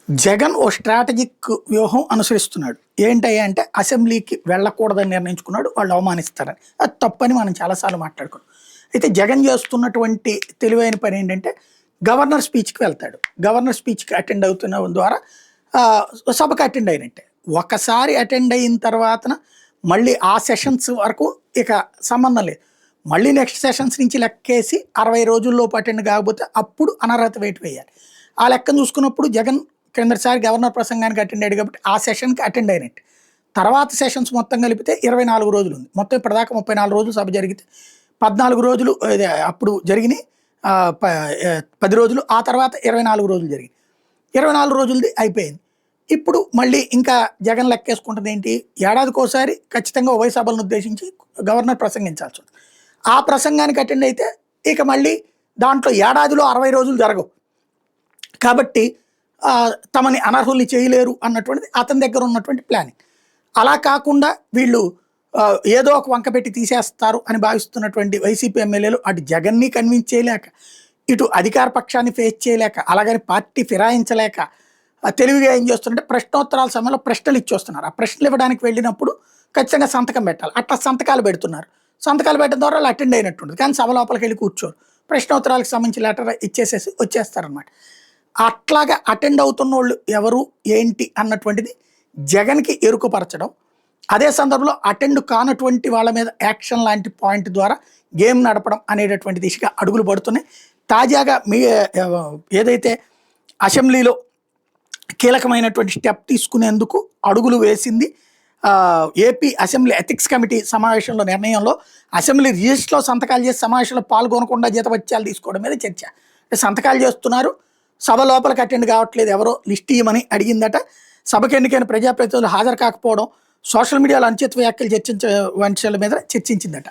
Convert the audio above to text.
జగన్ ఓ strategic వ్యూహం అనుసరిస్తున్నాడు. ఏంటయ్యా అంటే అసెంబ్లీకి వెళ్ళకూడదని నిర్ణయించుకున్నాడు. వాళ్ళు అవమానిస్తారని. అది తప్పని మనం చాలాసార్లు మాట్లాడుకున్నాం. అయితే జగన్ చేస్తున్నటువంటి తెలివైన పని ఏంటంటే గవర్నర్ స్పీచ్‌కి వెళ్తాడు. గవర్నర్ స్పీచ్‌కి అటెండ్ అవుతున్న ద్వారా సభకు అటెండ్ అయినట్టే. ఒకసారి అటెండ్ అయిన తర్వాతన మళ్ళీ ఆ సెషన్స్ వరకు ఇక సంబంధం లేదు. మళ్ళీ నెక్స్ట్ సెషన్స్ నుంచి లెక్కేసి 60 రోజుల్లోపు అటెండ్ కాకపోతే అప్పుడు అనర్హత వేటు వేయాలి. ఆ లెక్కను చూసుకున్నప్పుడు జగన్ క్రిందటిసారి గవర్నర్ ప్రసంగానికి అటెండ్ అయ్యాడు కాబట్టి ఆ సెషన్కి అటెండ్ అయినట్టు. తర్వాత సెషన్స్ మొత్తం కలిపితే 24 రోజులు ఉంది. మొత్తం ఇప్పటిదాకా 34 రోజులు సభ జరిగితే 14 రోజులు అప్పుడు జరిగినాయి. 10 రోజులు ఆ తర్వాత 24 రోజులు జరిగింది. 24 రోజులది అయిపోయింది. ఇప్పుడు మళ్ళీ ఇంకా జగన్ లెక్కేసుకుంటుంది ఏంటి, ఏడాదికోసారి ఖచ్చితంగా ఉభయ సభలను ఉద్దేశించి గవర్నర్ ప్రసంగించాల్సి ఉంది. ఆ ప్రసంగానికి అటెండ్ అయితే ఇక మళ్ళీ దాంట్లో ఏడాదిలో 60 రోజులు జరగవు కాబట్టి తమని అనర్హుల్ని చేయలేరు అన్నటువంటిది అతని దగ్గర ఉన్నటువంటి ప్లానింగ్. అలా కాకుండా వీళ్ళు ఏదో ఒక వంక పెట్టి తీసేస్తారు అని భావిస్తున్నటువంటి వైసీపీ ఎమ్మెల్యేలు అటు జగన్ని కన్విన్స్ చేయలేక, ఇటు అధికార పక్షాన్ని ఫేస్ చేయలేక, అలాగని పార్టీ ఫిరాయించలేక తెలివిగా ఏం చేస్తుంటే ప్రశ్నోత్తరాల సమయంలో ప్రశ్నలు ఇచ్చొస్తున్నారు. ఆ ప్రశ్నలు ఇవ్వడానికి వెళ్ళినప్పుడు ఖచ్చితంగా సంతకం పెట్టాలి. అట్లా సంతకాలు పెడుతున్నారు. సంతకాలు పెట్టడం ద్వారా వాళ్ళు అటెండ్ అయినట్టుంటుంది. కానీ సభ లోపలికి వెళ్ళి కూర్చోరు. ప్రశ్నోత్తరాలకు సంబంధించి లెటర్ ఇచ్చేసేసి వచ్చేస్తారనమాట. అట్లాగా అటెండ్ అవుతున్న వాళ్ళు ఎవరు ఏంటి అన్నటువంటిది జగన్కి ఎరుకుపరచడం, అదే సందర్భంలో అటెండ్ కానటువంటి వాళ్ళ మీద యాక్షన్ లాంటి పాయింట్ ద్వారా గేమ్ నడపడం అనేటటువంటి దిశగా అడుగులు పడుతున్నాయి. తాజాగా ఏదైతే అసెంబ్లీలో కీలకమైనటువంటి స్టెప్ తీసుకునేందుకు అడుగులు వేసింది ఏపీ అసెంబ్లీ ఎథిక్స్ కమిటీ సమావేశంలో నిర్ణయంలో అసెంబ్లీ రిజిస్టర్లో సంతకాలు చేసి సమావేశంలో పాల్గొనకుండా జీతభత్యాలు తీసుకోవడం మీద చర్చ. సంతకాలు చేస్తున్నారు, సభ లోపలికి అటెండ్ కావట్లేదు, ఎవరో లిస్ట్ ఇవ్వమని అడిగిందట. సభకు ఎన్నికైన ప్రజాప్రతినిధులు హాజరు కాకపోవడం, సోషల్ మీడియాలో అనుచిత వ్యాఖ్యలు చర్చించే వంశాల మీద చర్చించిందట.